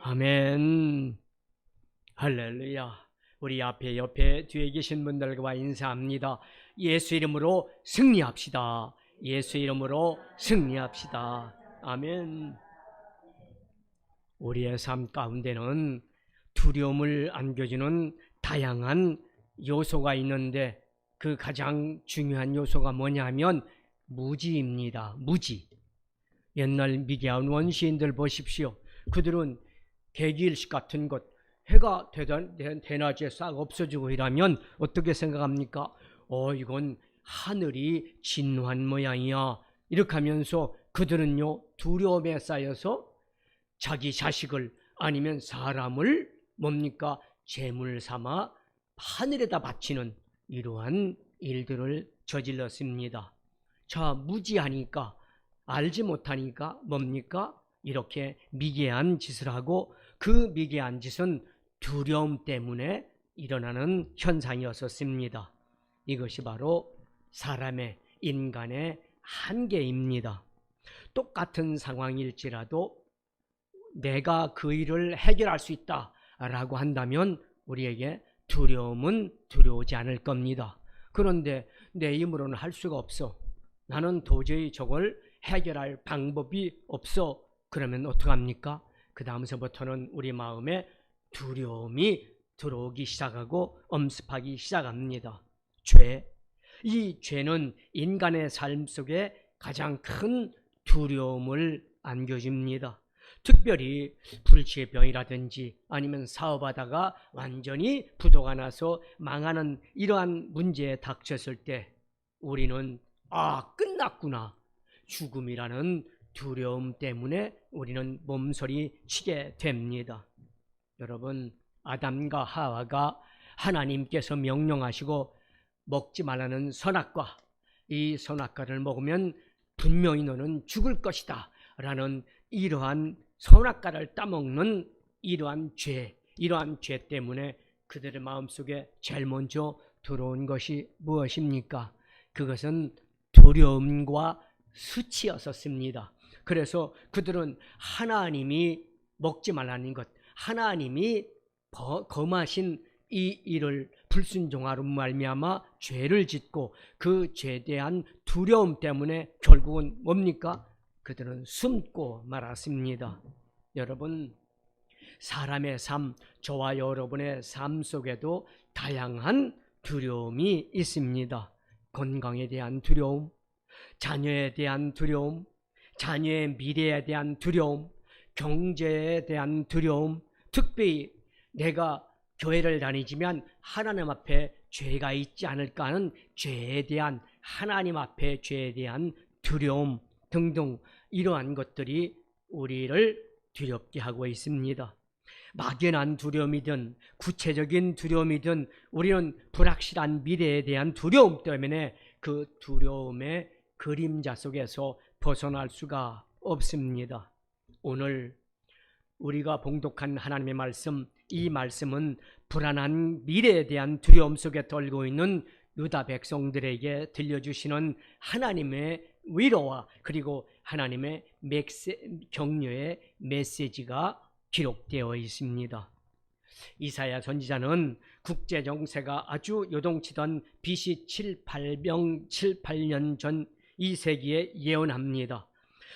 아멘. 할렐루야. 우리 앞에 옆에 뒤에 계신 분들과 인사합니다. 예수 이름으로 승리합시다. 예수 이름으로 승리합시다. 아멘. 우리의 삶 가운데는 두려움을 안겨주는 다양한 요소가 있는데 그 가장 중요한 요소가 뭐냐면 무지입니다. 무지. 옛날 미개한 원시인들 보십시오. 그들은 개기일식 같은 것, 해가 대낮에 싹 없어지고 이러면 어떻게 생각합니까? 이건 하늘이 진노한 모양이야. 이렇게 하면서 그들은요, 두려움에 쌓여서 자기 자식을 아니면 사람을 뭡니까? 제물 삼아 하늘에다 바치는 이러한 일들을 저질렀습니다. 자, 무지하니까, 알지 못하니까 뭡니까? 이렇게 미개한 짓을 하고, 그 미개한 짓은 두려움 때문에 일어나는 현상이었습니다. 이것이 바로 사람의, 인간의 한계입니다. 똑같은 상황일지라도 내가 그 일을 해결할 수 있다라고 한다면 우리에게 두려움은 두려우지 않을 겁니다. 그런데 내 힘으로는 할 수가 없어. 나는 도저히 저걸 해결할 방법이 없어. 그러면 어떡합니까? 그 다음서부터는 우리 마음에 두려움이 들어오기 시작하고 엄습하기 시작합니다. 죄. 이 죄는 인간의 삶 속에 가장 큰 두려움을 안겨줍니다. 특별히 불치병이라든지 아니면 사업하다가 완전히 부도가 나서 망하는 이러한 문제에 닥쳤을 때 우리는 끝났구나. 죽음이라는 두려움 때문에 우리는 몸서리 치게 됩니다. 여러분, 아담과 하와가 하나님께서 명령하시고 먹지 말라는 선악과, 이 선악과를 먹으면 분명히 너는 죽을 것이다 라는 이러한 선악과를 따먹는 이러한 죄 때문에 그들의 마음속에 제일 먼저 들어온 것이 무엇입니까? 그것은 두려움과 수치였었습니다. 그래서 그들은 하나님이 먹지 말라는 것, 하나님이 범하신 이 일을 불순종하로 말미암아 죄를 짓고 그 죄에 대한 두려움 때문에 결국은 뭡니까? 그들은 숨고 말았습니다. 여러분, 사람의 삶, 저와 여러분의 삶 속에도 다양한 두려움이 있습니다. 건강에 대한 두려움, 자녀에 대한 두려움, 자녀의 미래에 대한 두려움, 경제에 대한 두려움, 특별히 내가 교회를 다니지만 하나님 앞에 죄가 있지 않을까 하는 죄에 대한, 하나님 앞에 죄에 대한 두려움 등등, 이러한 것들이 우리를 두렵게 하고 있습니다. 막연한 두려움이든 구체적인 두려움이든 우리는 불확실한 미래에 대한 두려움 때문에 그 두려움의 그림자 속에서 벗어날 수가 없습니다. 오늘 우리가 봉독한 하나님의 말씀, 이 말씀은 불안한 미래에 대한 두려움 속에 떨고 있는 유다 백성들에게 들려주시는 하나님의 위로와 그리고 하나님의 격려의 메시지가 기록되어 있습니다. 이사야 선지자는 국제 정세가 아주 요동치던 BC 7-8년 전 이 세기에 예언합니다.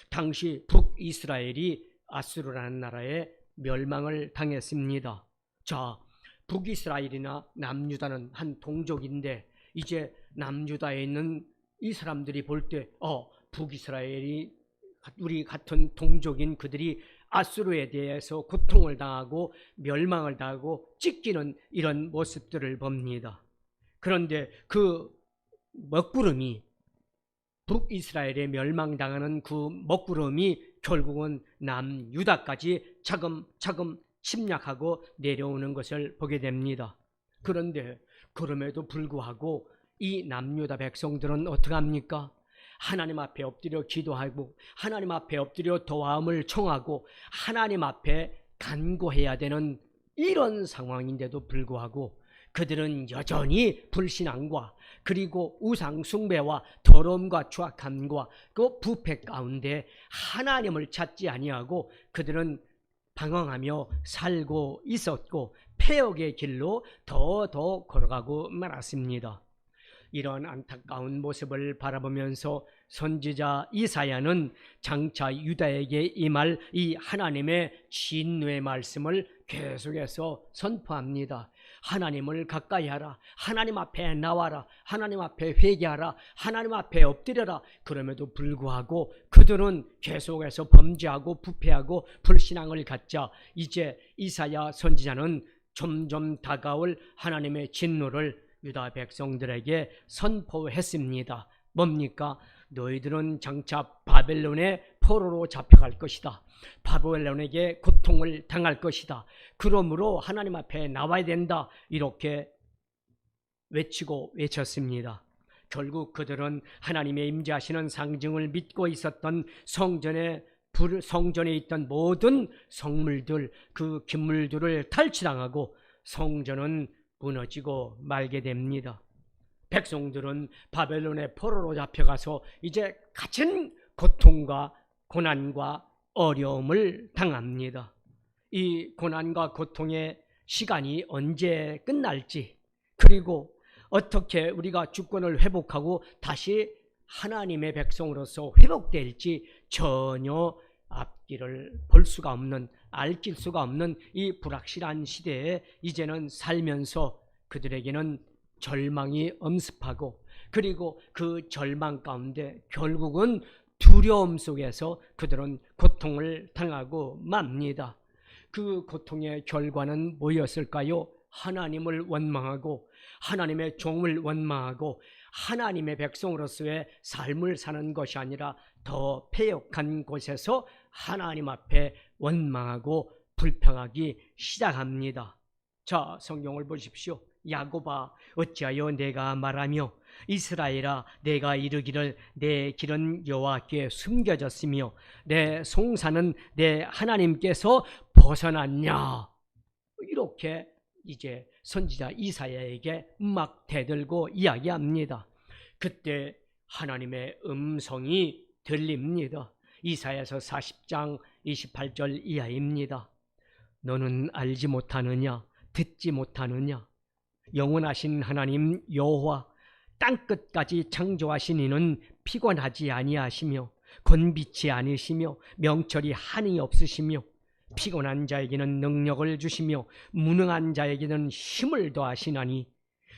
당시 북이스라엘이 아수르라는 나라에 멸망을 당했습니다. 자, 북이스라엘이나 남유다는 한 동족인데 이제 남유다에 있는 이 사람들이 볼 때 북이스라엘이 우리 같은 동족인 그들이 아수르에 대해서 고통을 당하고 멸망을 당하고 찢기는 이런 모습들을 봅니다. 그런데 그 먹구름이, 북이스라엘에 멸망당하는 그 먹구름이 결국은 남유다까지 차근차근 침략하고 내려오는 것을 보게 됩니다. 그런데 그럼에도 불구하고 이 남유다 백성들은 어떻게 합니까? 하나님 앞에 엎드려 기도하고 하나님 앞에 엎드려 도와움을 청하고 하나님 앞에 간구해야 되는 이런 상황인데도 불구하고 그들은 여전히 불신앙과 그리고 우상 숭배와 더러움과 추악함과 그 부패 가운데 하나님을 찾지 아니하고 그들은 방황하며 살고 있었고 폐역의 길로 더 걸어가고 말았습니다. 이런 안타까운 모습을 바라보면서 선지자 이사야는 장차 유다에게 임할 이 하나님의 진노의 말씀을 계속해서 선포합니다. 하나님을 가까이 하라. 하나님 앞에 나와라. 하나님 앞에 회개하라. 하나님 앞에 엎드려라. 그럼에도 불구하고 그들은 계속해서 범죄하고 부패하고 불신앙을 갖자 이제 이사야 선지자는 점점 다가올 하나님의 진노를 유다 백성들에게 선포했습니다. 뭡니까? 너희들은 장차 바벨론의 포로로 잡혀갈 것이다. 바벨론에게 고통을 당할 것이다. 그러므로 하나님 앞에 나와야 된다. 이렇게 외쳤습니다. 결국 그들은 하나님의 임재하시는 상징을 믿고 있었던 성전에 있던 모든 성물들, 그 기물들을 탈취당하고 성전은 무너지고 말게 됩니다. 백성들은 바벨론의 포로로 잡혀가서 이제 갇힌 고통과 고난과 어려움을 당합니다. 이 고난과 고통의 시간이 언제 끝날지, 그리고 어떻게 우리가 주권을 회복하고 다시 하나님의 백성으로서 회복될지 전혀 앞길을 볼 수가 없는, 알길 수가 없는 이 불확실한 시대에 이제는 살면서 그들에게는 절망이 엄습하고, 그리고 그 절망 가운데 결국은 두려움 속에서 그들은 고통을 당하고 맙니다. 그 고통의 결과는 뭐였을까요? 하나님을 원망하고 하나님의 종을 원망하고 하나님의 백성으로서의 삶을 사는 것이 아니라 더 패역한 곳에서 하나님 앞에 원망하고 불평하기 시작합니다. 자, 성경을 보십시오. 야곱아, 어찌하여 내가 말하며 이스라엘아, 내가 이르기를 내 길은 여호와께 숨겨졌으며 내 송사는 내 하나님께서 벗어났냐? 이렇게 이제 선지자 이사야에게 막 대들고 이야기합니다. 그때 하나님의 음성이 들립니다. 이사야서 40장 28절 이하입니다. 너는 알지 못하느냐? 듣지 못하느냐? 영원하신 하나님 여호와 땅끝까지 창조하신 이는 피곤하지 아니하시며 곤비치 않으시며 명철이 한이 없으시며 피곤한 자에게는 능력을 주시며 무능한 자에게는 힘을 더하시나니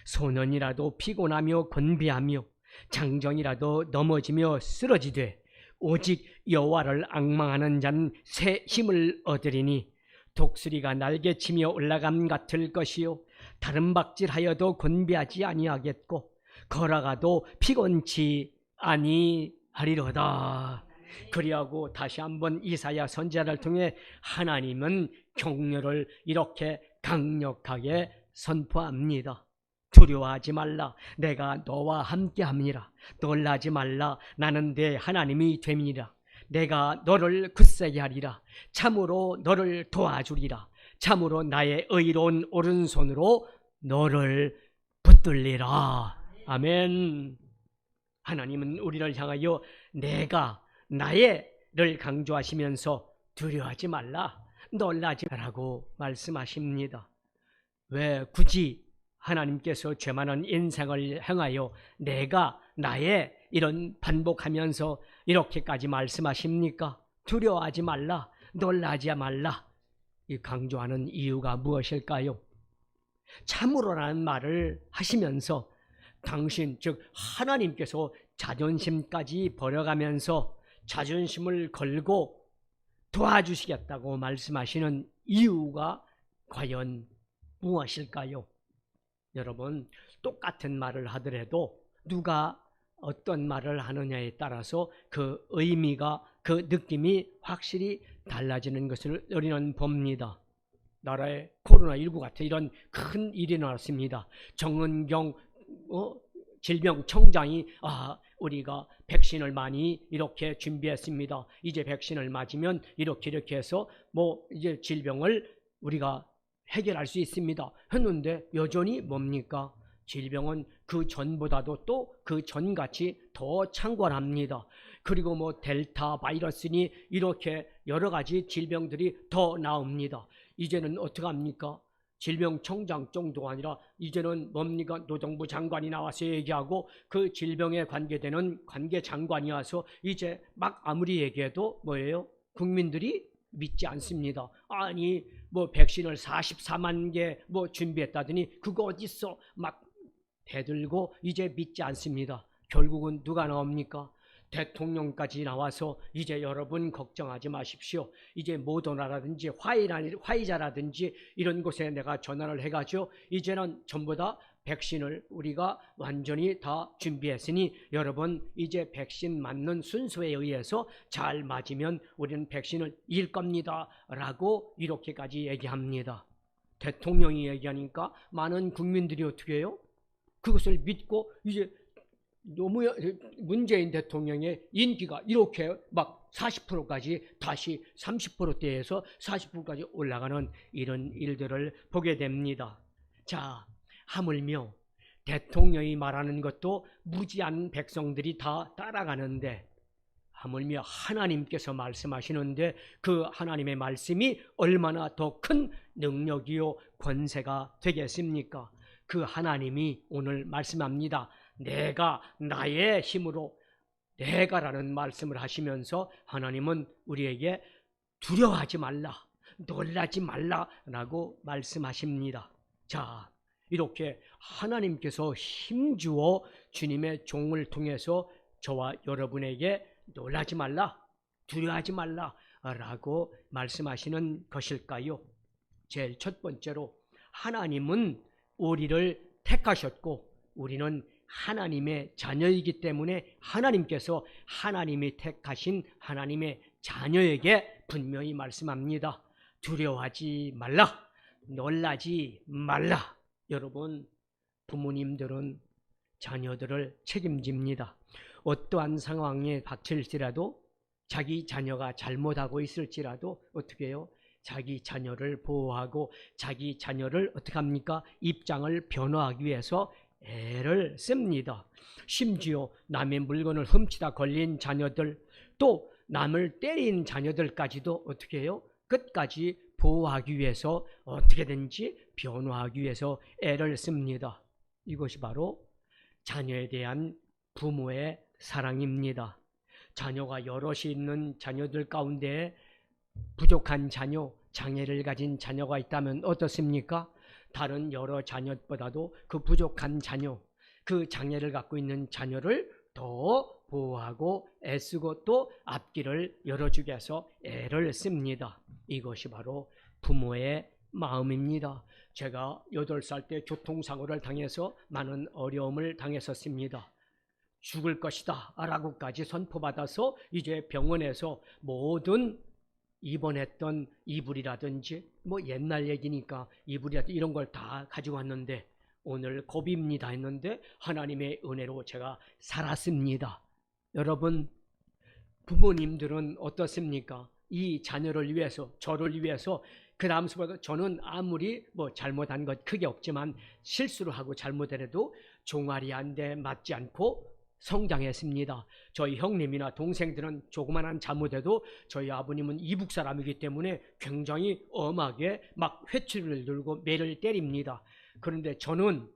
소년이라도 피곤하며 곤비하며 장정이라도 넘어지며 쓰러지되 오직 여호와를 앙망하는 자는 새 힘을 얻으리니 독수리가 날개치며 올라감 같을 것이요 다른 박질하여도 곤비하지 아니하겠고 걸어가도 피곤치 아니하리로다. 그리하고 다시 한번 이사야 선지자를 통해 하나님은 격려를 이렇게 강력하게 선포합니다. 두려워하지 말라. 내가 너와 함께함이라. 놀라지 말라. 나는 네 하나님이 됨이라. 내가 너를 굳세게 하리라. 참으로 너를 도와주리라. 참으로 나의 의로운 오른손으로 너를 붙들리라. 아멘. 하나님은 우리를 향하여 내가 나의를 강조하시면서 두려워하지 말라, 놀라지 말라고 말씀하십니다. 왜 굳이 하나님께서 죄 많은 인생을 향하여 내가 나의 이런 반복하면서 이렇게까지 말씀하십니까? 두려워하지 말라, 놀라지 말라. 이 강조하는 이유가 무엇일까요? 참으로라는 말을 하시면서 당신 즉 하나님께서 자존심까지 버려가면서 자존심을 걸고 도와주시겠다고 말씀하시는 이유가 과연 무엇일까요? 여러분, 똑같은 말을 하더라도 누가 어떤 말을 하느냐에 따라서 그 의미가, 그 느낌이 확실히 달라지는 것을 우리는 봅니다. 나라에 코로나19 같은 이런 큰 일이 나왔습니다. 정은경 질병청장이 우리가 백신을 많이 이렇게 준비했습니다. 이제 백신을 맞으면 이렇게 해서 이제 질병을 우리가 해결할 수 있습니다. 했는데 여전히 뭡니까? 질병은 그 전보다도 또 그 전같이 더 창궐합니다. 그리고 뭐 델타 바이러스니 이렇게 여러 가지 질병들이 더 나옵니다. 이제는 어떻게 합니까? 질병청장 정도가 아니라 이제는 뭡니까? 노동부 장관이 나와서 얘기하고 그 질병에 관계되는 관계장관이 와서 이제 막 아무리 얘기해도 뭐예요? 국민들이 믿지 않습니다. 아니 뭐 백신을 44만 개 뭐 준비했다더니 그거 어딨어? 막 대들고 이제 믿지 않습니다. 결국은 누가 나옵니까? 대통령까지 나와서 이제 여러분 걱정하지 마십시오. 이제 모더나라든지 화이자라든지 이런 곳에 내가 전화를 해가지고 이제는 전부 다 백신을 우리가 완전히 다 준비했으니 여러분 이제 백신 맞는 순서에 의해서 잘 맞으면 우리는 백신을 이길 겁니다 라고 이렇게까지 얘기합니다. 대통령이 얘기하니까 많은 국민들이 어떻게 해요? 그것을 믿고 이제 너무 문재인 대통령의 인기가 이렇게 막 40%까지 다시 30%대에서 40%까지 올라가는 이런 일들을 보게 됩니다. 자, 하물며 대통령이 말하는 것도 무지한 백성들이 다 따라가는데 하물며 하나님께서 말씀하시는데 그 하나님의 말씀이 얼마나 더 큰 능력이요 권세가 되겠습니까? 그 하나님이 오늘 말씀합니다. 내가 나의 힘으로 내가라는 말씀을 하시면서 하나님은 우리에게 두려워하지 말라, 놀라지 말라라고 말씀하십니다. 자, 이렇게 하나님께서 힘주어 주님의 종을 통해서 저와 여러분에게 놀라지 말라, 두려워하지 말라라고 말씀하시는 것일까요? 제일 첫 번째로 하나님은 우리를 택하셨고 우리는 하나님의 자녀이기 때문에 하나님께서 하나님이 택하신 하나님의 자녀에게 분명히 말씀합니다. 두려워하지 말라, 놀라지 말라. 여러분, 부모님들은 자녀들을 책임집니다. 어떠한 상황에 닥칠지라도 자기 자녀가 잘못하고 있을지라도 어떻게 해요? 자기 자녀를 보호하고 자기 자녀를 어떻게 합니까? 입장을 변화하기 위해서 애를 씁니다. 심지어 남의 물건을 훔치다 걸린 자녀들, 또 남을 때린 자녀들까지도 어떻게 해요? 끝까지 보호하기 위해서 어떻게든지 변화하기 위해서 애를 씁니다. 이것이 바로 자녀에 대한 부모의 사랑입니다. 자녀가 여럿이 있는 자녀들 가운데 부족한 자녀, 장애를 가진 자녀가 있다면 어떻습니까? 다른 여러 자녀보다도 그 부족한 자녀, 그 장애를 갖고 있는 자녀를 더 보호하고 애쓰고 또 앞길을 열어주기 위해서 애를 씁니다. 이것이 바로 부모의 마음입니다. 제가 8살 때 교통사고를 당해서 많은 어려움을 당했었습니다. 죽을 것이다 라고까지 선포받아서 이제 병원에서 모든 입원했던 이불이라든지 뭐 옛날 얘기니까 이불이라든지 이런 걸 다 가지고 왔는데 오늘 고비입니다 했는데 하나님의 은혜로 제가 살았습니다. 여러분, 부모님들은 어떻습니까? 이 자녀를 위해서, 저를 위해서, 그 다음서부터 저는 아무리 뭐 잘못한 것 크게 없지만 실수를 하고 잘못해도 종아리 한 대 맞지 않고 성장했습니다. 저희 형님이나 동생들은 조그만한 잘못해도 저희 아버님은 이북 사람이기 때문에 굉장히 엄하게 막 회초리를 들고 매를 때립니다. 그런데 저는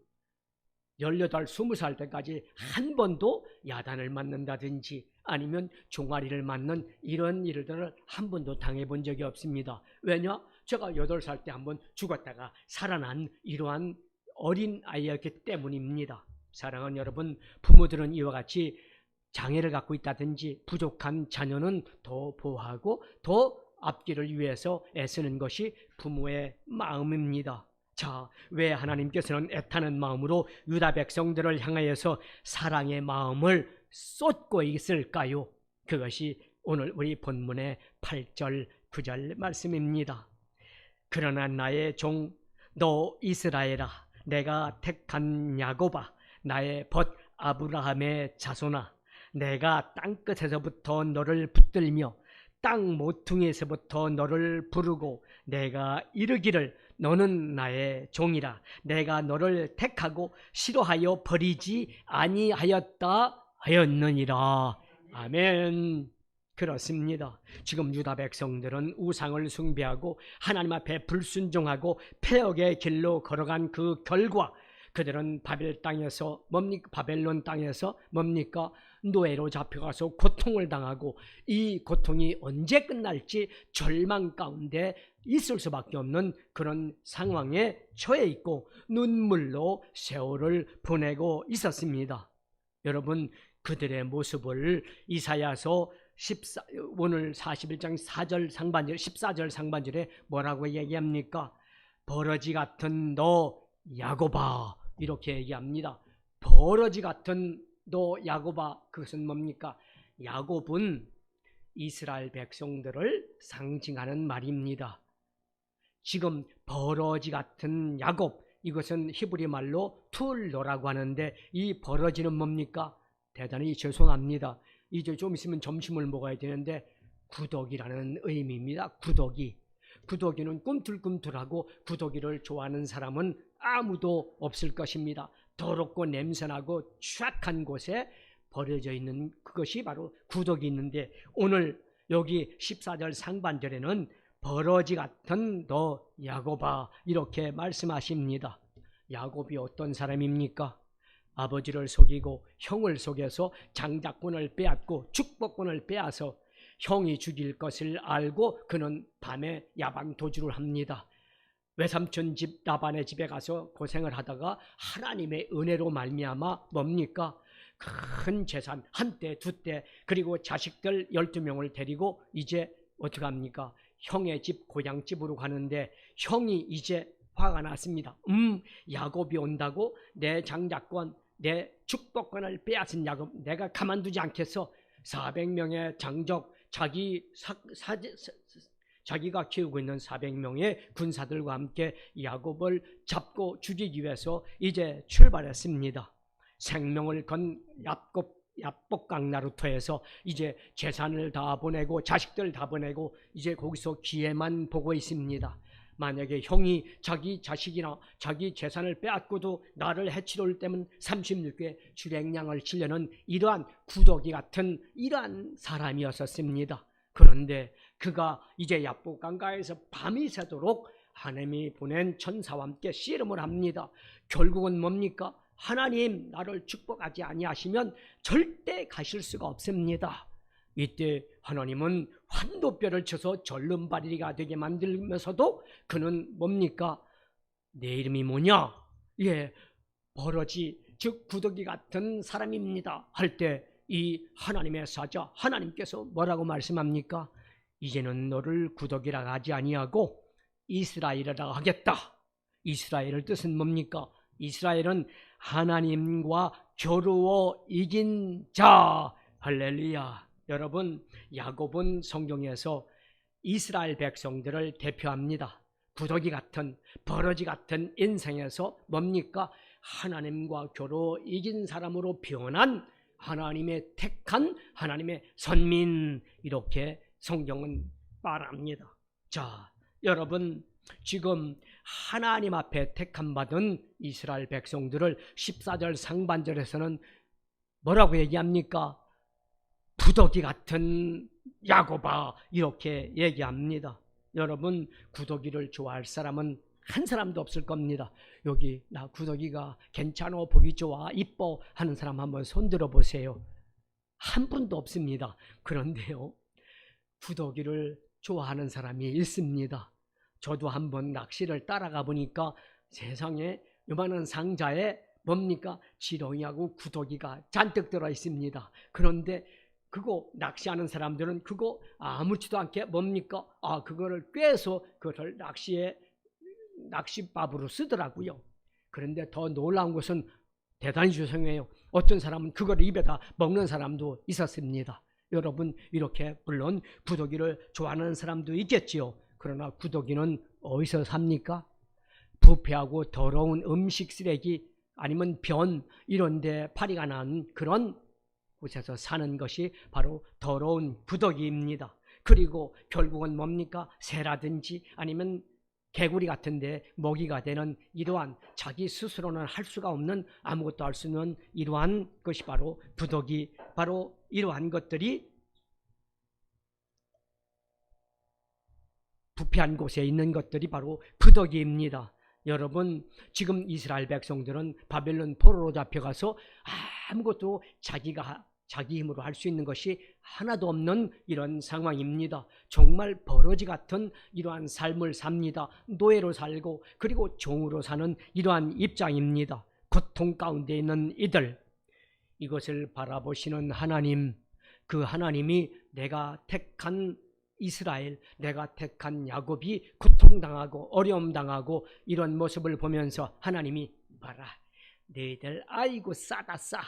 18, 20살 때까지 한 번도 야단을 맞는다든지 아니면 종아리를 맞는 이런 일들을 한 번도 당해본 적이 없습니다. 왜냐? 제가 8살 때 한 번 죽었다가 살아난 이러한 어린 아이였기 때문입니다. 사랑하는 여러분, 부모들은 이와 같이 장애를 갖고 있다든지 부족한 자녀는 더 보호하고 더 앞길을 위해서 애쓰는 것이 부모의 마음입니다. 자, 왜 하나님께서는 애타는 마음으로 유다 백성들을 향하여서 사랑의 마음을 쏟고 있을까요? 그것이 오늘 우리 본문의 8절, 9절 말씀입니다. 그러나 나의 종 너 이스라엘아, 내가 택한 야곱아, 나의 벗 아브라함의 자손아, 내가 땅끝에서부터 너를 붙들며 땅 모퉁이에서부터 너를 부르고 내가 이르기를 너는 나의 종이라, 내가 너를 택하고 싫어하여 버리지 아니하였다 하였느니라. 아멘. 그렇습니다. 지금 유다 백성들은 우상을 숭배하고 하나님 앞에 불순종하고 패역의 길로 걸어간 그 결과 그들은 바벨 땅에서 뭡니까? 바벨론 땅에서 뭡니까? 노예로 잡혀가서 고통을 당하고 이 고통이 언제 끝날지 절망 가운데 있을 수밖에 없는 그런 상황에 처해 있고 눈물로 세월을 보내고 있었습니다. 여러분, 그들의 모습을 이사야서 오늘 41장 4절 상반절 14절 상반절에 뭐라고 얘기합니까? 버러지 같은 너 야곱아, 이렇게 얘기합니다. 버러지 같은 너 야곱아, 그것은 뭡니까? 야곱은 이스라엘 백성들을 상징하는 말입니다. 지금 버러지 같은 야곱, 이것은 히브리 말로 툴로라고 하는데 이 버러지는 뭡니까? 대단히 죄송합니다. 이제 좀 있으면 점심을 먹어야 되는데 구더기라는 의미입니다. 구더기는 꿈틀꿈틀하고 구더기를 좋아하는 사람은 아무도 없을 것입니다. 더럽고 냄새나고 추악한 곳에 버려져 있는 그것이 바로 구더기 있는데 오늘 여기 14절 상반절에는 버러지 같은 너 야곱아, 이렇게 말씀하십니다. 야곱이 어떤 사람입니까? 아버지를 속이고 형을 속여서 장자권을 빼앗고 축복권을 빼앗아 형이 죽일 것을 알고 그는 밤에 야방 도주를 합니다. 외삼촌 집 라반의 집에 가서 고생을 하다가 하나님의 은혜로 말미암아 뭡니까? 큰 재산 한때 두때 그리고 자식들 12명을 데리고 이제 어떻게 합니까? 형의 집 고향집으로 가는데 형이 이제 화가 났습니다. 야곱이 온다고 내 장자권 내 축복권을 빼앗은 야곱 내가 가만두지 않겠어. 400명의 장적 자기가 키우고 있는 400명의 군사들과 함께 야곱을 잡고 죽이기 위해서 이제 출발했습니다. 생명을 건 야복강 나루터에서 이제 재산을 다 보내고 자식들 다 보내고 이제 거기서 기회만 보고 있습니다. 만약에 형이 자기 자식이나 자기 재산을 빼앗고도 나를 해치러 올 때면 36개 주랭량을 치려는 이러한 구더기 같은 이러한 사람이었었습니다. 그런데 그가 이제 야복강가에서 밤이 새도록 하나님이 보낸 천사와 함께 씨름을 합니다. 결국은 뭡니까? 하나님 나를 축복하지 아니하시면 절대 가실 수가 없습니다. 이때 하나님은 환도뼈를 쳐서 절름발이가 되게 만들면서도 그는 뭡니까? 내 이름이 뭐냐? 예, 버러지 즉 구더기 같은 사람입니다 할 때 이 하나님의 사자 하나님께서 뭐라고 말씀합니까? 이제는 너를 구더기라 하지 아니하고 이스라엘이라 하겠다. 이스라엘의 뜻은 뭡니까? 이스라엘은 하나님과 겨루어 이긴 자. 할렐루야. 여러분, 야곱은 성경에서 이스라엘 백성들을 대표합니다. 구더기 같은 버러지 같은 인생에서 뭡니까? 하나님과 겨루어 이긴 사람으로 변한 하나님의 택한 하나님의 선민, 이렇게 성경은 말합니다. 자, 여러분, 지금 하나님 앞에 택함 받은 이스라엘 백성들을 14절 상반절에서는 뭐라고 얘기합니까? 구더기 같은 야곱아, 이렇게 얘기합니다. 여러분, 구더기를 좋아할 사람은 한 사람도 없을 겁니다. 여기 나 구더기가 괜찮아, 보기 좋아, 이뻐 하는 사람 한번 손들어 보세요. 한 분도 없습니다. 그런데요, 구더기를 좋아하는 사람이 있습니다. 저도 한번 낚시를 따라가 보니까 세상에 요만한 상자에 뭡니까? 지렁이하고 구더기가 잔뜩 들어 있습니다. 그런데 그거 낚시하는 사람들은 그거 아무렇지도 않게 뭡니까? 그거를 꿰서 그것을 낚시밥으로 쓰더라고요. 그런데 더 놀라운 것은 대단히 죄송해요. 어떤 사람은 그걸 입에다 먹는 사람도 있었습니다. 여러분, 이렇게 물론 구더기를 좋아하는 사람도 있겠지요. 그러나 구더기는 어디서 삽니까? 부패하고 더러운 음식 쓰레기 아니면 변 이런 데 파리가 난 그런 곳에서 사는 것이 바로 더러운 구더기입니다. 그리고 결국은 뭡니까? 새라든지 아니면 개구리 같은데 먹이가 되는 이러한 자기 스스로는 할 수가 없는, 아무것도 할 수 없는 이러한 것이 바로 부덕이, 바로 이러한 것들이 부패한 곳에 있는 것들이 바로 부덕이입니다. 여러분, 지금 이스라엘 백성들은 바벨론 포로로 잡혀가서 아무것도 자기 힘으로 할 수 있는 것이 하나도 없는 이런 상황입니다. 정말 버러지 같은 이러한 삶을 삽니다. 노예로 살고 그리고 종으로 사는 이러한 입장입니다. 고통 가운데 있는 이들, 이것을 바라보시는 하나님, 그 하나님이 내가 택한 이스라엘, 내가 택한 야곱이 고통당하고 어려움당하고 이런 모습을 보면서 하나님이 봐라, 너희들 아이고 싸다 싸,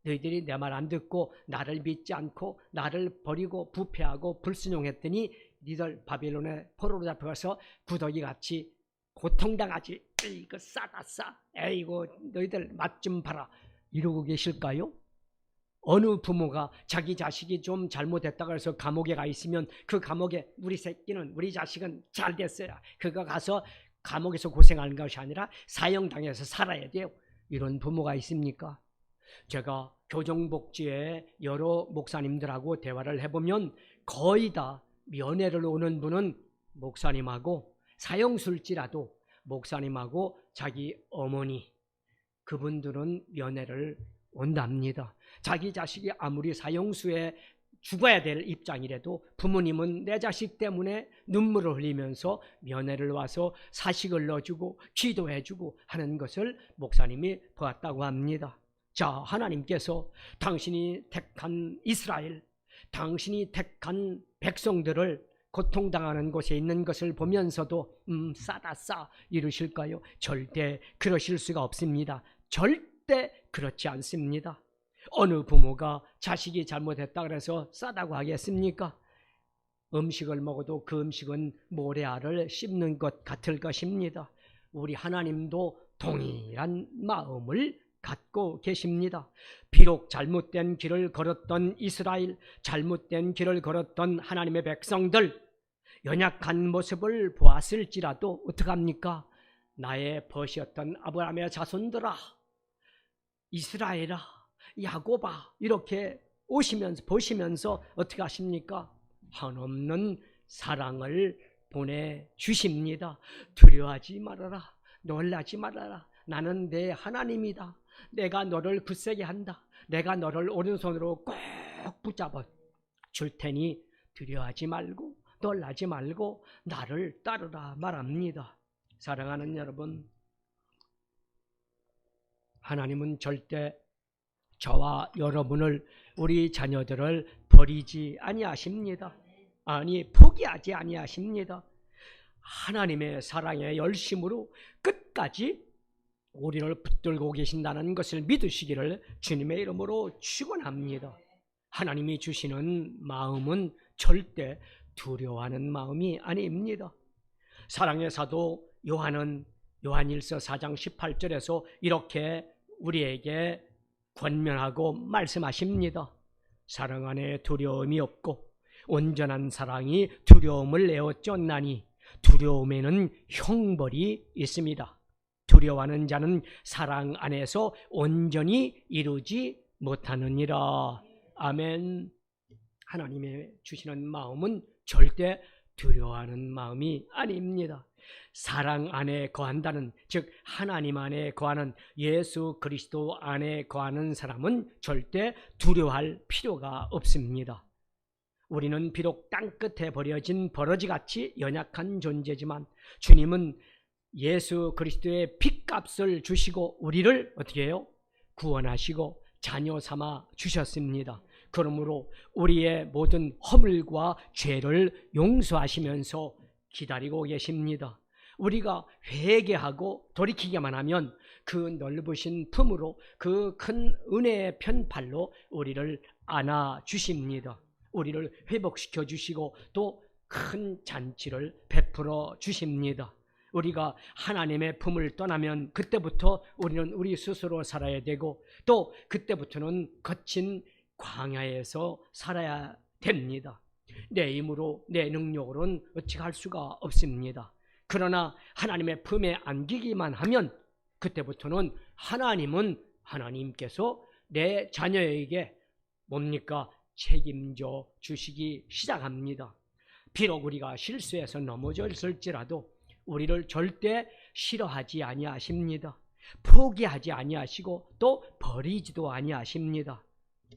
너희들이 내 말 안 듣고 나를 믿지 않고 나를 버리고 부패하고 불순종했더니 너희들 바벨론에 포로로 잡혀가서 구더기같이 고통당하지. 이거 싸다 싸, 에이고 너희들 맛 좀 봐라, 이러고 계실까요? 어느 부모가 자기 자식이 좀 잘못했다고 해서 감옥에 가 있으면 그 감옥에 우리 새끼는, 우리 자식은 잘 됐어요, 그거 가서 감옥에서 고생하는 것이 아니라 사형당해서 살아야 돼요, 이런 부모가 있습니까? 제가 교정복지회 여러 목사님들하고 대화를 해보면 거의 다 면회를 오는 분은 목사님하고, 사형술지라도 목사님하고 자기 어머니, 그분들은 면회를 온답니다. 자기 자식이 아무리 사형수에 죽어야 될 입장이라도 부모님은 내 자식 때문에 눈물을 흘리면서 면회를 와서 사식을 넣어주고 기도해주고 하는 것을 목사님이 보았다고 합니다. 자, 하나님께서 당신이 택한 이스라엘, 당신이 택한 백성들을 고통당하는 곳에 있는 것을 보면서도 싸다 싸 이러실까요? 절대 그러실 수가 없습니다. 절대 그렇지 않습니다. 어느 부모가 자식이 잘못했다 그래서 싸다고 하겠습니까? 음식을 먹어도 그 음식은 모래알을 씹는 것 같을 것입니다. 우리 하나님도 동일한 마음을 갖고 계십니다. 비록 잘못된 길을 걸었던 이스라엘, 잘못된 길을 걸었던 하나님의 백성들, 연약한 모습을 보았을지라도 어떡합니까? 나의 벗이었던 아브라함의 자손들아, 이스라엘아, 야곱아, 이렇게 보시면서 어떻게 하십니까? 한없는 사랑을 보내주십니다. 두려워하지 말아라, 놀라지 말아라, 나는 내 하나님이다. 내가 너를 굳세게 한다. 내가 너를 오른손으로 꼭 붙잡아 줄 테니 두려워하지 말고 놀라지 말고 나를 따르라 말합니다. 사랑하는 여러분, 하나님은 절대 저와 여러분을, 우리 자녀들을 버리지 아니하십니다. 아니, 포기하지 아니하십니다. 하나님의 사랑의 열심으로 끝까지 우리를 붙들고 계신다는 것을 믿으시기를 주님의 이름으로 축원합니다. 하나님이 주시는 마음은 절대 두려워하는 마음이 아닙니다. 사랑의 사도 요한은 요한일서 4장 18절에서 이렇게 우리에게 권면하고 말씀하십니다. 사랑 안에 두려움이 없고 온전한 사랑이 두려움을 내어 쫓나니 두려움에는 형벌이 있습니다. 두려워하는 자는 사랑 안에서 온전히 이루지 못하느니라. 아멘. 하나님의 주시는 마음은 절대 두려워하는 마음이 아닙니다. 사랑 안에 거한다는, 즉 하나님 안에 거하는, 예수 그리스도 안에 거하는 사람은 절대 두려워할 필요가 없습니다. 우리는 비록 땅끝에 버려진 버러지같이 연약한 존재지만 주님은 예수 그리스도의 핏값을 주시고 우리를 어떻게 해요? 구원하시고 자녀 삼아 주셨습니다. 그러므로 우리의 모든 허물과 죄를 용서하시면서 기다리고 계십니다. 우리가 회개하고 돌이키기만 하면 그 넓으신 품으로, 그 큰 은혜의 편팔로 우리를 안아 주십니다. 우리를 회복시켜 주시고 또 큰 잔치를 베풀어 주십니다. 우리가 하나님의 품을 떠나면 그때부터 우리는 우리 스스로 살아야 되고 또 그때부터는 거친 광야에서 살아야 됩니다. 내 힘으로, 내 능력으로는 어찌 할 수가 없습니다. 그러나 하나님의 품에 안기기만 하면 그때부터는 하나님께서 내 자녀에게 뭡니까? 책임져 주시기 시작합니다. 비록 우리가 실수해서 넘어졌을지라도 우리를 절대 싫어하지 아니하십니다. 포기하지 아니하시고 또 버리지도 아니하십니다.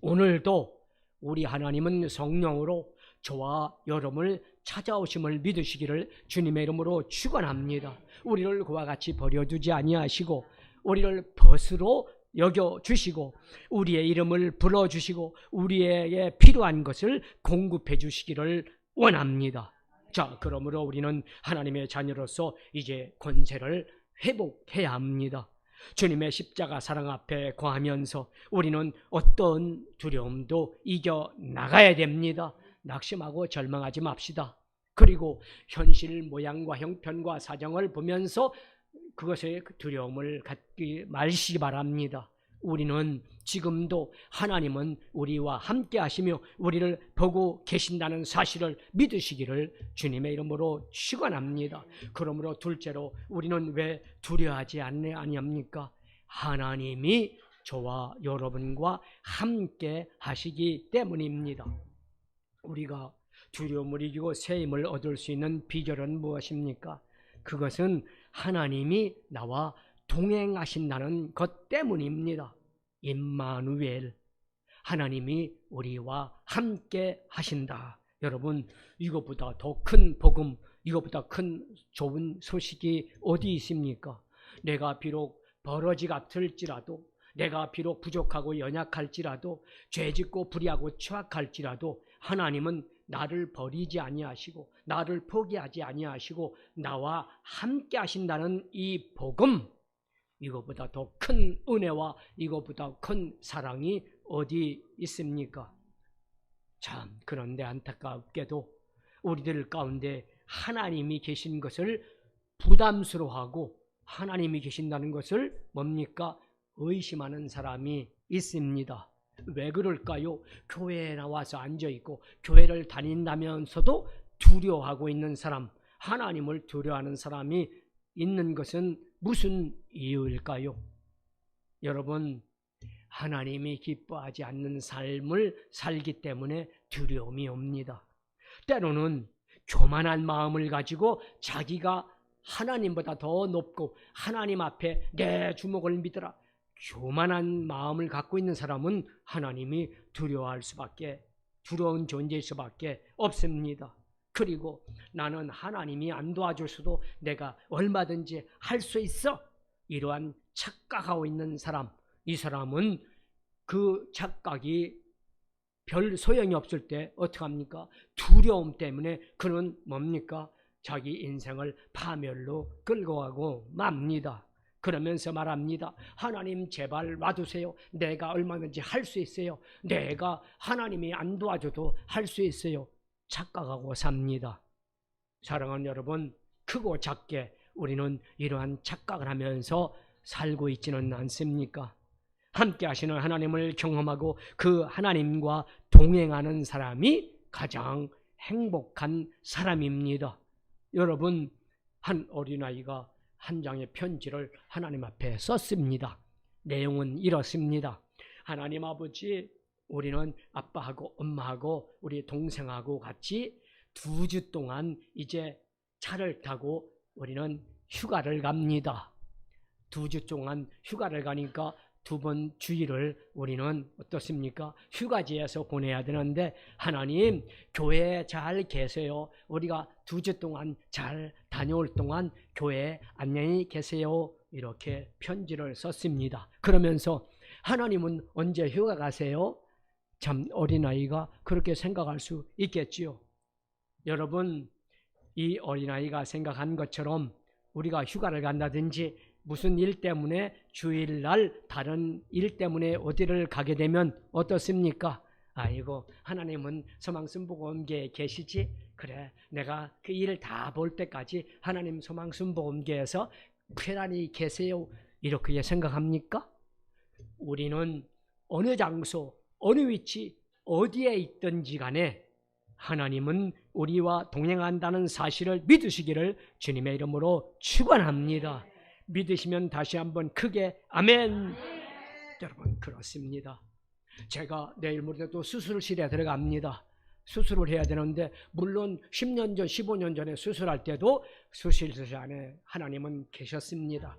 오늘도 우리 하나님은 성령으로 저와 여러분을 찾아오심을 믿으시기를 주님의 이름으로 축원합니다. 우리를 그와 같이 버려두지 아니하시고 우리를 벗으로 여겨주시고 우리의 이름을 불러주시고 우리에게 필요한 것을 공급해 주시기를 원합니다. 자, 그러므로 우리는 하나님의 자녀로서 이제 권세를 회복해야 합니다. 주님의 십자가 사랑 앞에 거하면서 우리는 어떤 두려움도 이겨나가야 됩니다. 낙심하고 절망하지 맙시다. 그리고 현실 모양과 형편과 사정을 보면서 그것에 두려움을 갖지 마시기 바랍니다. 우리는 지금도 하나님은 우리와 함께 하시며 우리를 보고 계신다는 사실을 믿으시기를 주님의 이름으로 축원합니다. 그러므로 둘째로 우리는 왜 두려워하지 아니합니까? 하나님이 저와 여러분과 함께 하시기 때문입니다. 우리가 두려움을 이기고 새 힘을 얻을 수 있는 비결은 무엇입니까? 그것은 하나님이 나와 동행하신다는 것 때문입니다. 임마누엘, 하나님이 우리와 함께 하신다. 여러분, 이것보다 더 큰 복음, 이것보다 큰 좋은 소식이 어디 있습니까? 내가 비록 버러지 같을지라도, 내가 비록 부족하고 연약할지라도, 죄짓고 불의하고 추악할지라도 하나님은 나를 버리지 아니하시고 나를 포기하지 아니하시고 나와 함께 하신다는 이 복음, 이것보다 더 큰 은혜와 이것보다 큰 사랑이 어디 있습니까? 참, 그런데 안타깝게도 우리들 가운데 하나님이 계신 것을 부담스러워하고 하나님이 계신다는 것을 뭡니까? 의심하는 사람이 있습니다. 왜 그럴까요? 교회에 나와서 앉아있고 교회를 다닌다면서도 두려워하고 있는 사람, 하나님을 두려워하는 사람이 있는 것은 무슨 이유일까요? 여러분, 하나님이 기뻐하지 않는 삶을 살기 때문에 두려움이 옵니다. 때로는 교만한 마음을 가지고 자기가 하나님보다 더 높고 하나님 앞에 내 주먹을 믿으라, 교만한 마음을 갖고 있는 사람은 하나님이 두려운 존재일 수밖에 없습니다. 그리고 나는 하나님이 안 도와줘서도 내가 얼마든지 할 수 있어, 이러한 착각하고 있는 사람, 이 사람은 그 착각이 별 소용이 없을 때 어떻게 합니까? 두려움 때문에 그는 뭡니까? 자기 인생을 파멸로 끌고 가고 맙니다. 그러면서 말합니다. 하나님 제발 놔두세요. 내가 얼마든지 할 수 있어요. 내가 하나님이 안 도와줘도 할 수 있어요. 착각하고 삽니다. 사랑하는 여러분, 크고 작게 우리는 이러한 착각을 하면서 살고 있지는 않습니까? 함께 하시는 하나님을 경험하고 그 하나님과 동행하는 사람이 가장 행복한 사람입니다. 여러분, 한 어린아이가 한 장의 편지를 하나님 앞에 썼습니다. 내용은 이렇습니다. 하나님 아버지, 우리는 아빠하고 엄마하고 우리 동생하고 같이 2주 동안 이제 차를 타고 우리는 휴가를 갑니다. 2주 동안 휴가를 가니까 2번 주일을 우리는 어떻습니까? 휴가지에서 보내야 되는데 하나님, 교회에 잘 계세요. 우리가 2주 동안 잘 다녀올 동안 교회에 안녕히 계세요. 이렇게 편지를 썼습니다. 그러면서 하나님은 언제 휴가 가세요? 참, 어린아이가 그렇게 생각할 수 있겠지요. 여러분, 이 어린아이가 생각한 것처럼 우리가 휴가를 간다든지 무슨 일 때문에 주일날 다른 일 때문에 어디를 가게 되면 어떻습니까? 아이고, 하나님은 소망순복음교회에 계시지? 그래, 내가 그 일 다 볼 때까지 하나님 소망순복음교회에서 편안히 계세요. 이렇게 생각합니까? 우리는 어느 장소, 어느 위치, 어디에 있든지 간에 하나님은 우리와 동행한다는 사실을 믿으시기를 주님의 이름으로 축원합니다. 믿으시면 다시 한번 크게 아멘. 여러분, 그렇습니다. 제가 내일 모레도 수술실에 들어갑니다. 수술을 해야 되는데, 물론 10년 전, 15년 전에 수술할 때도 수술실 안에 하나님은 계셨습니다.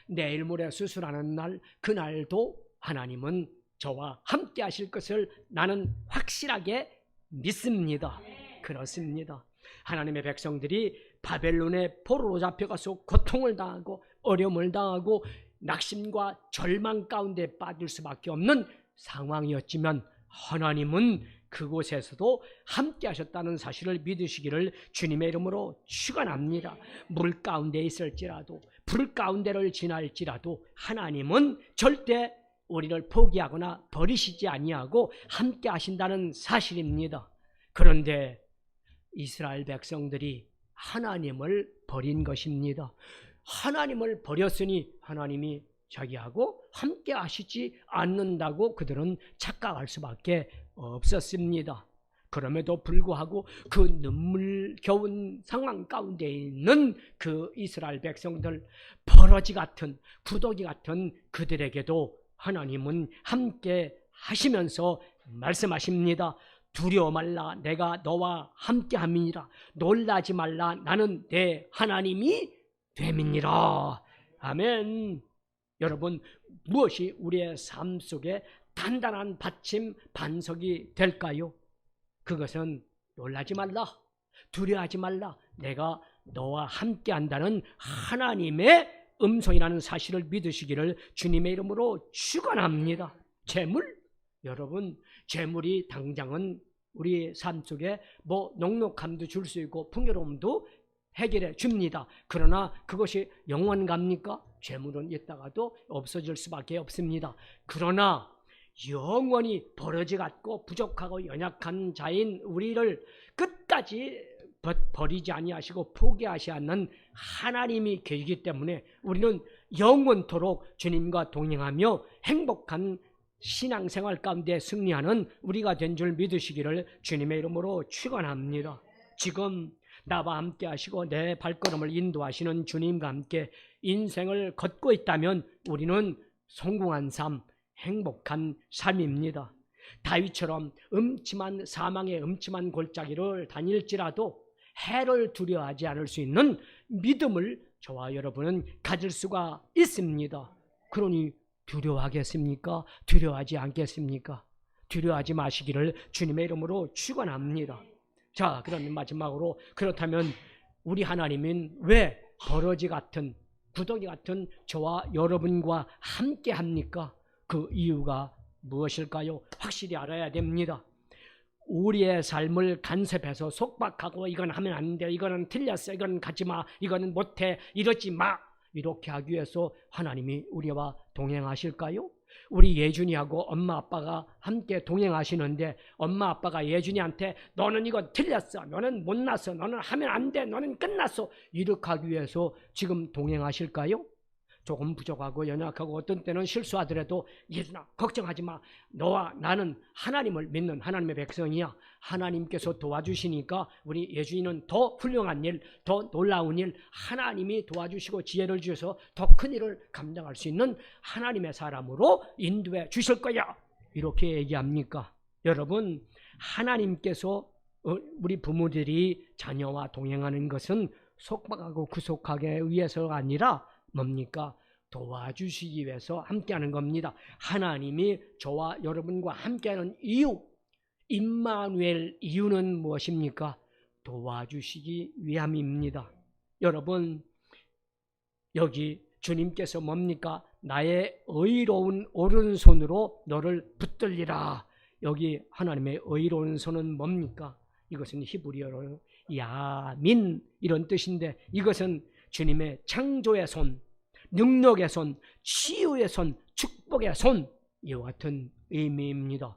내일 모레 수술하는 날, 그날도 하나님은 저와 함께 하실 것을 나는 확실하게 믿습니다. 그렇습니다. 하나님의 백성들이 바벨론의 포로로 잡혀가서 고통을 당하고 어려움을 당하고 낙심과 절망 가운데 빠질 수밖에 없는 상황이었지만, 하나님은 그곳에서도 함께 하셨다는 사실을 믿으시기를 주님의 이름으로 축원합니다. 물 가운데 있을지라도, 불 가운데를 지날지라도 하나님은 절대 우리를 포기하거나 버리시지 아니하고 함께 하신다는 사실입니다. 그런데 이스라엘 백성들이 하나님을 버린 것입니다. 하나님을 버렸으니 하나님이 자기하고 함께 하시지 않는다고 그들은 착각할 수밖에 없었습니다. 그럼에도 불구하고 그 눈물겨운 상황 가운데 있는 그 이스라엘 백성들, 버러지 같은, 구더기 같은 그들에게도 하나님은 함께 하시면서 말씀하십니다. 두려워 말라, 내가 너와 함께 함이니라. 놀라지 말라, 나는 내 하나님이 됨이니라. 아멘. 여러분, 무엇이 우리의 삶 속에 단단한 받침, 반석이 될까요? 그것은 놀라지 말라, 두려워하지 말라, 내가 너와 함께 한다는 하나님의 음성이라는 사실을 믿으시기를 주님의 이름으로 축원합니다. 재물, 여러분, 재물이 당장은 우리 삶 속에 녹록함도 줄 수 있고 풍요로움도 해결해 줍니다. 그러나 그것이 영원갑니까? 재물은 있다가도 없어질 수밖에 없습니다. 그러나 영원히 버러지 같고 부족하고 연약한 자인 우리를 끝까지 버리지 아니하시고 포기하시 않는 하나님이 계시기 때문에 우리는 영원토록 주님과 동행하며 행복한 신앙생활 가운데 승리하는 우리가 된 줄 믿으시기를 주님의 이름으로 축원합니다. 지금 나와 함께 하시고 내 발걸음을 인도하시는 주님과 함께 인생을 걷고 있다면 우리는 성공한 삶, 행복한 삶입니다. 다윗처럼 음침한 사망의 음침한 골짜기를 다닐지라도 해를 두려워하지 않을 수 있는 믿음을 저와 여러분은 가질 수가 있습니다. 그러니 두려워하겠습니까? 두려워하지 않겠습니까? 두려워하지 마시기를 주님의 이름으로 축원합니다. 자, 그러면 마지막으로, 그렇다면 우리 하나님은 왜 버러지 같은, 구더기 같은 저와 여러분과 함께 합니까? 그 이유가 무엇일까요? 확실히 알아야 됩니다. 우리의 삶을 간섭해서 속박하고 이건 하면 안 돼, 이거는 틀렸어, 이건 가지 마, 이거는 못해, 이러지 마, 이렇게 하기 위해서 하나님이 우리와 동행하실까요? 우리 예준이하고 엄마 아빠가 함께 동행하시는데 엄마 아빠가 예준이한테 너는 이거 틀렸어, 너는 못났어, 너는 하면 안 돼, 너는 끝났어, 이렇게 하기 위해서 지금 동행하실까요? 조금 부족하고 연약하고 어떤 때는 실수하더라도 예준아 걱정하지 마, 너와 나는 하나님을 믿는 하나님의 백성이야, 하나님께서 도와주시니까 우리 예준이는 더 훌륭한 일, 더 놀라운 일, 하나님이 도와주시고 지혜를 주셔서 더 큰 일을 감당할 수 있는 하나님의 사람으로 인도해 주실 거야, 이렇게 얘기합니까? 여러분, 하나님께서 우리 부모들이 자녀와 동행하는 것은 속박하고 구속하기 위해서가 아니라 뭡니까? 도와주시기 위해서 함께하는 겁니다. 하나님이 저와 여러분과 함께하는 이유, 임마누엘 이유는 무엇입니까? 도와주시기 위함입니다. 여러분, 여기 주님께서 뭡니까? 나의 의로운 오른손으로 너를 붙들리라. 여기 하나님의 의로운 손은 뭡니까? 이것은 히브리어로 야민 이런 뜻인데, 이것은 주님의 창조의 손, 능력의 손, 치유의 손, 축복의 손, 이와 같은 의미입니다.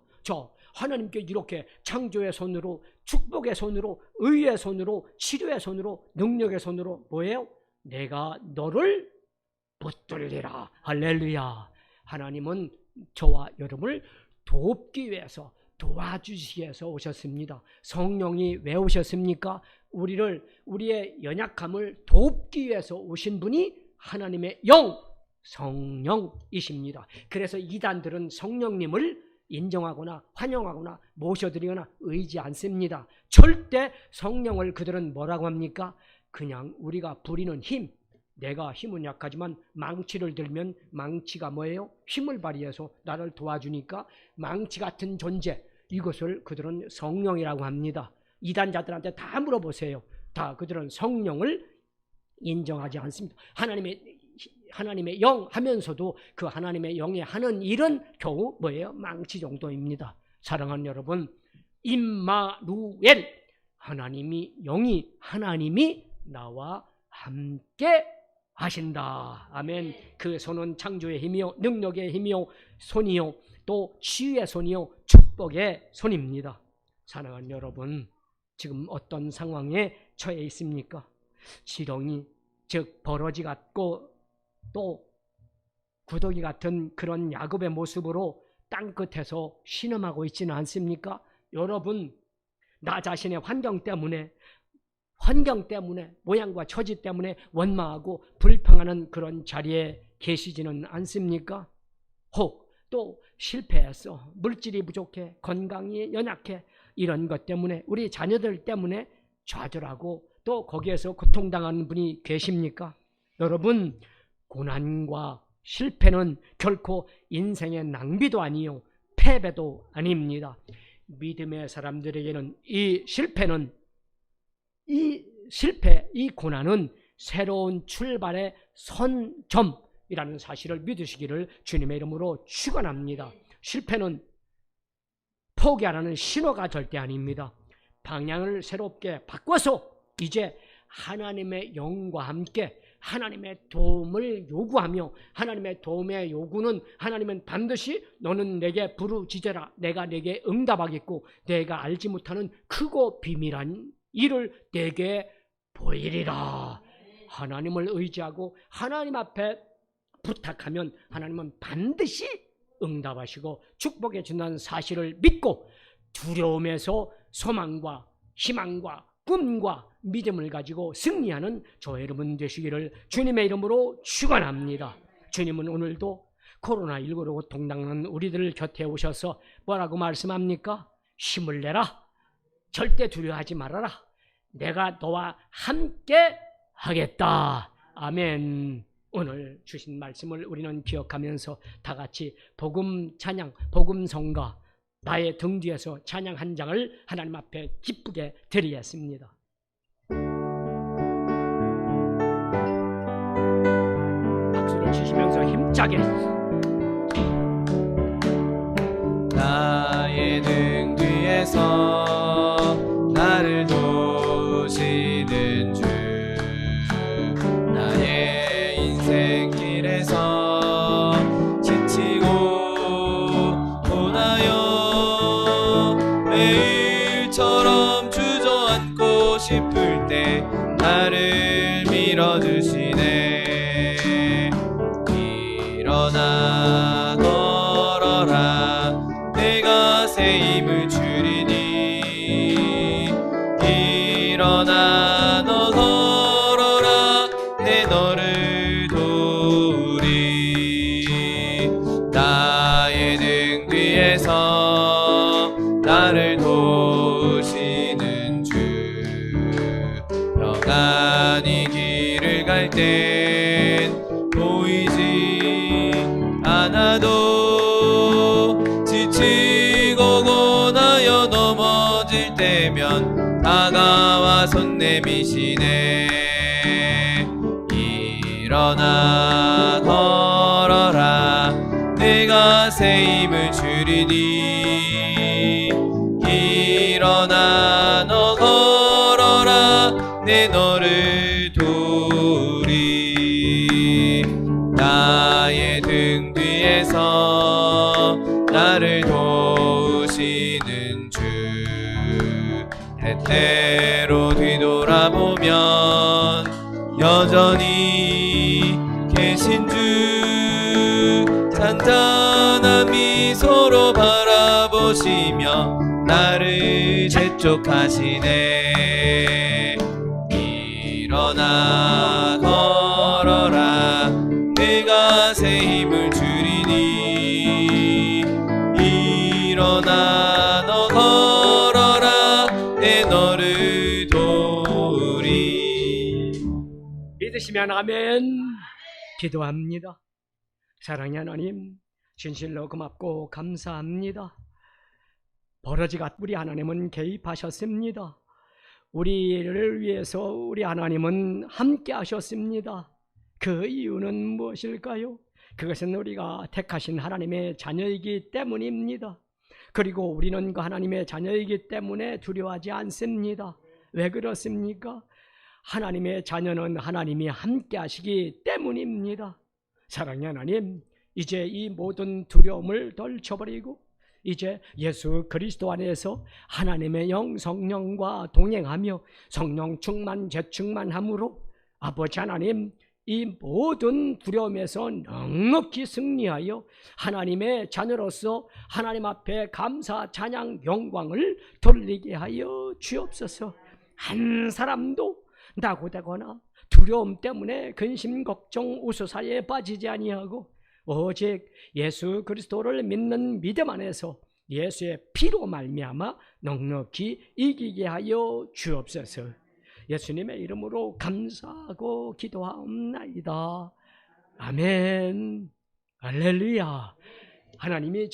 하나님께 이렇게 창조의 손으로, 축복의 손으로, 의의 손으로, 치료의 손으로, 능력의 손으로 뭐예요? 내가 너를 붙들리라. 할렐루야. 하나님은 저와 여러분을 돕기 위해서, 도와주시기 위해서 오셨습니다. 성령이 왜 오셨습니까? 우리의 연약함을 돕기 위해서 오신 분이 하나님의 영, 성령이십니다. 그래서 이단들은 성령님을 인정하거나 환영하거나 모셔드리거나 의지 않습니다. 절대 성령을 그들은 뭐라고 합니까? 그냥 우리가 부리는 힘, 내가 힘은 약하지만 망치를 들면 망치가 뭐예요? 힘을 발휘해서 나를 도와주니까 망치 같은 존재, 이것을 그들은 성령이라고 합니다. 이단자들한테 다 물어보세요. 다 그들은 성령을 인정하지 않습니다. 하나님의 영 하면서도 그 하나님의 영이 하는 일은 겨우 뭐예요? 망치 정도입니다. 사랑하는 여러분, 임마누엘, 하나님이 나와 함께 하신다. 아멘. 그 손은 창조의 힘이요 능력의 힘이요 손이요 또 치유의 손이요 축복의 손입니다. 사랑하는 여러분, 지금 어떤 상황에 처해 있습니까? 지렁이, 즉 버러지 같고 또 구더기 같은 그런 야곱의 모습으로 땅끝에서 신음하고 있지는 않습니까? 여러분, 나 자신의 환경 때문에 모양과 처지 때문에 원망하고 불평하는 그런 자리에 계시지는 않습니까? 혹 또 실패했어, 물질이 부족해, 건강이 연약해, 이런 것 때문에 우리 자녀들 때문에 좌절하고 또 거기에서 고통당하는 분이 계십니까? 여러분, 고난과 실패는 결코 인생의 낭비도 아니요 패배도 아닙니다. 믿음의 사람들에게는 이 고난은 새로운 출발의 선점이라는 사실을 믿으시기를 주님의 이름으로 축원합니다. 실패는 포기하라는 신호가 절대 아닙니다. 방향을 새롭게 바꿔서 이제 하나님의 영과 함께 하나님의 도움을 요구하며, 하나님의 도움의 요구는 하나님은 반드시 너는 내게 부르짖어라, 내가 내게 응답하겠고 내가 알지 못하는 크고 비밀한 일을 내게 보이리라. 하나님을 의지하고 하나님 앞에 부탁하면 하나님은 반드시 응답하시고 축복해 준다는 사실을 믿고 두려움에서 소망과 희망과 꿈과 믿음을 가지고 승리하는 저와 여러분 되시기를 주님의 이름으로 축원합니다. 주님은 오늘도 코로나19로 고통당하는 우리들 곁에 오셔서 뭐라고 말씀합니까? 힘을 내라, 절대 두려워하지 말아라, 내가 너와 함께 하겠다. 아멘. 오늘 주신 말씀을 우리는 기억하면서 다 같이 복음 찬양, 복음 성가, 나의 등 뒤에서 찬양 한 장을 하나님 앞에 기쁘게 드리겠습니다. 박수를 치시면서 힘차게. 나의 등 뒤에서 나를 도우시는 주, 나의 인생 길에서 지치고 고나여 매일처럼 주저앉고 싶을 때 나를 밀어주시네. 일어나 걸어라, 내가 새 힘을 주리니. 일어나 너 걸어라, 내 너를 도우리. 나의 등 뒤에서 나를 도우시는 주, 평안히 길을 갈 땐 보이지 않아도 지치고 고나여 넘어질 때면 다가와 손 내미시네. 일어나 걸어라, 내가 새 힘을 주리니. 일어나 너 걸어라, 내 너를 도우리. 나의 등 뒤에서 나를 도우시는 주, 때때로 뒤돌아보면 여전히 계신 주, 잔잔한 미소로 바라보 보시며 나를 재촉하시네. 일어나 걸어라 내가 새 힘을 주리니. 일어나 너 걸어라 내 너를 도우리. 믿으시면 아멘. 기도합니다. 사랑의 하나님, 진실로 고맙고 감사합니다. 버러지가 우리 하나님은 개입하셨습니다. 우리를 위해서 우리 하나님은 함께 하셨습니다. 그 이유는 무엇일까요? 그것은 우리가 택하신 하나님의 자녀이기 때문입니다. 그리고 우리는 그 하나님의 자녀이기 때문에 두려워하지 않습니다. 왜 그렇습니까? 하나님의 자녀는 하나님이 함께 하시기 때문입니다. 사랑의 하나님, 이제 이 모든 두려움을 떨쳐버리고 이제 예수 그리스도 안에서 하나님의 영 성령과 동행하며 성령 충만 재충만함으로 아버지 하나님, 이 모든 두려움에서 넉넉히 승리하여 하나님의 자녀로서 하나님 앞에 감사 찬양 영광을 돌리게 하여 주옵소서. 한 사람도 낙오되거나 두려움 때문에 근심 걱정 우수사에 빠지지 아니하고 오직 예수 그리스도를 믿는 믿음 안에서 예수의 피로 말미암아 넉넉히 이기게 하여 주옵소서. 예수님의 이름으로 감사하고 기도하옵나이다. 아멘. 할렐루야. 하나님이